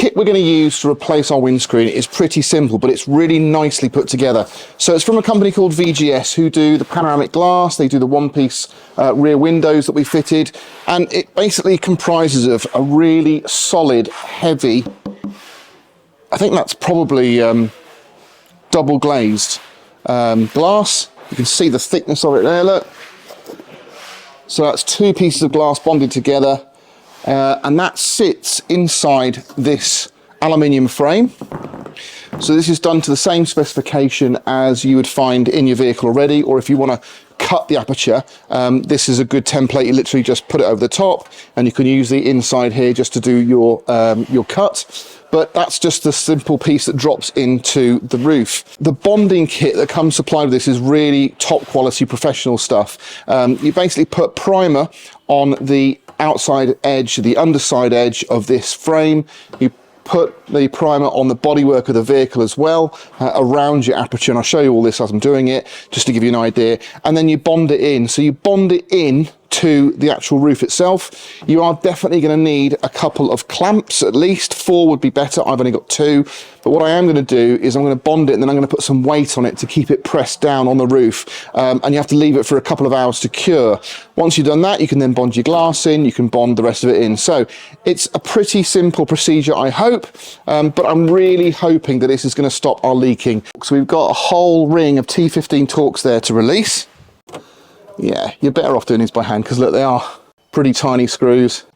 kit we're going to use to replace our windscreen is pretty simple, but it's really nicely put together. So it's from a company called VGS, who do the panoramic glass, they do the one-piece rear windows that we fitted, and it basically comprises of a really solid, heavy, I think that's probably double glazed glass. You can see the thickness of it there, look. So that's 2 pieces of glass bonded together, and that sits inside this aluminium frame. So this is done to the same specification as you would find in your vehicle already, or if you want to cut the aperture, this is a good template. You literally just put it over the top, and you can use the inside here just to do your cut. But that's just the simple piece that drops into the roof. The bonding kit that comes supplied with this is really top quality professional stuff. You basically put primer on the outside edge, the underside edge of this frame. You put the primer on the bodywork of the vehicle as well, around your aperture, and I'll show you all this as I'm doing it, just to give you an idea. And then you bond it in. So you bond it in to the actual roof itself. You are definitely going to need a couple of clamps, at least 4 would be better. I've only got 2, but what I am going to do is I'm going to bond it, and then I'm going to put some weight on it to keep it pressed down on the roof, and you have to leave it for a couple of hours to cure. Once you've done that, you can then bond your glass in, you can bond the rest of it in. So it's a pretty simple procedure, I hope, but I'm really hoping that this is going to stop our leaking. So we've got a whole ring of T15 Torx there to release. Yeah, you're better off doing these by hand, because look, they are pretty tiny screws.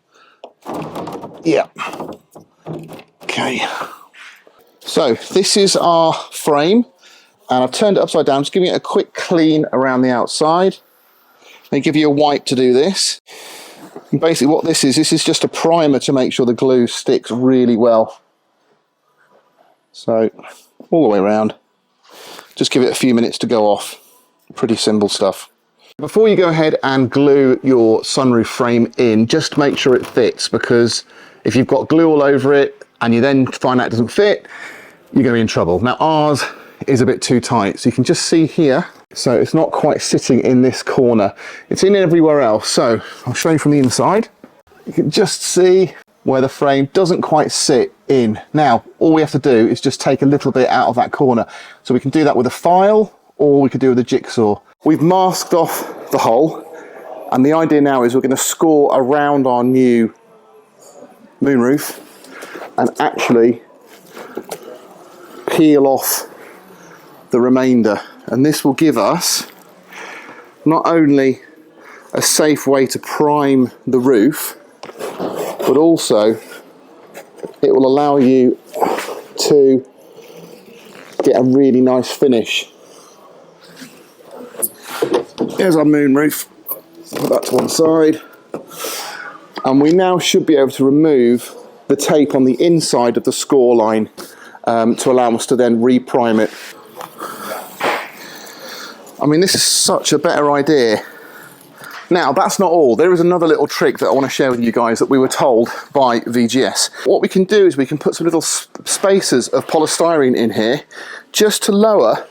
Yeah. Okay. So this is our frame, and I've turned it upside down, just giving it a quick clean around the outside. They give you a wipe to do this. And basically what this is just a primer to make sure the glue sticks really well. So all the way around. Just give it a few minutes to go off. Pretty simple stuff. Before you go ahead and glue your sunroof frame in, just make sure it fits, because if you've got glue all over it and you then find out it doesn't fit, you're going to be in trouble. Now ours is a bit too tight, so you can just see here, so it's not quite sitting in this corner. It's in everywhere else, so I'll show you from the inside. You can just see where the frame doesn't quite sit in. Now all we have to do is just take a little bit out of that corner. So we can do that with a file, or we could do it with a jigsaw. We've masked off the hole, and the idea now is we're going to score around our new moonroof and actually peel off the remainder, and this will give us not only a safe way to prime the roof, but also it will allow you to get a really nice finish. Here's our moonroof. Put that to one side, and we now should be able to remove the tape on the inside of the score line to allow us to then reprime it. I mean, this is such a better idea. Now, that's not all. There is another little trick that I want to share with you guys that we were told by VGS. What we can do is we can put some little spacers of polystyrene in here just to lower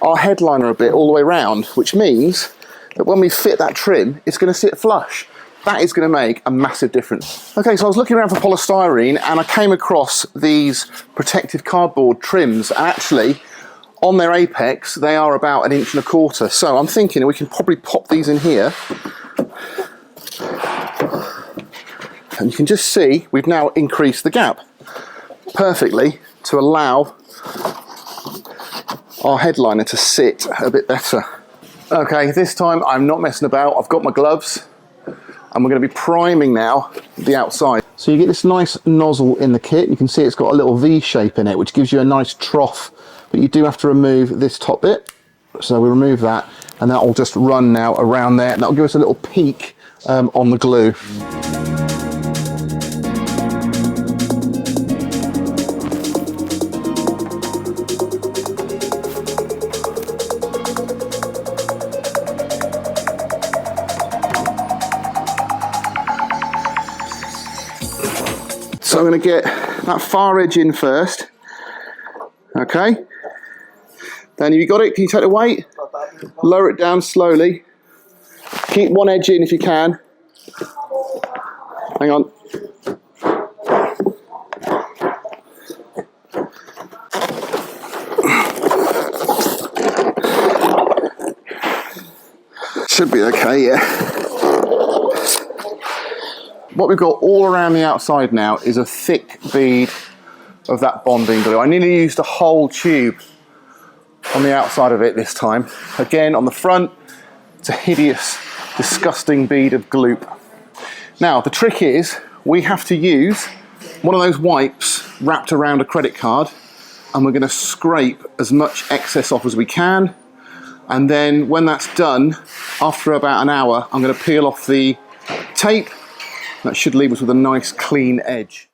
our headliner a bit all the way around, which means that when we fit that trim, it's going to sit flush. That is going to make a massive difference. Okay, so I was looking around for polystyrene, and I came across these protective cardboard trims, and actually on their apex they are about 1.25 inches. So I'm thinking we can probably pop these in here, and you can just see we've now increased the gap perfectly to allow our headliner to sit a bit better. Okay, this time I'm not messing about. I've got my gloves, and we're going to be priming now the outside. So you get this nice nozzle in the kit. You can see it's got a little V shape in it, which gives you a nice trough, but you do have to remove this top bit. So we remove that, and that will just run now around there, and that'll give us a little peak on the glue. So I'm going to get that far edge in first. Okay. Then if you got it, can you take the weight? Lower it down slowly. Keep one edge in if you can. Hang on. Should be okay, yeah. What we've got all around the outside now is a thick bead of that bonding glue. I nearly used a whole tube on the outside of it this time. Again, on the front, it's a hideous, disgusting bead of gloop. Now, the trick is we have to use one of those wipes wrapped around a credit card, and we're going to scrape as much excess off as we can. And then when that's done, after about an hour, I'm going to peel off the tape. That should leave us with a nice clean edge.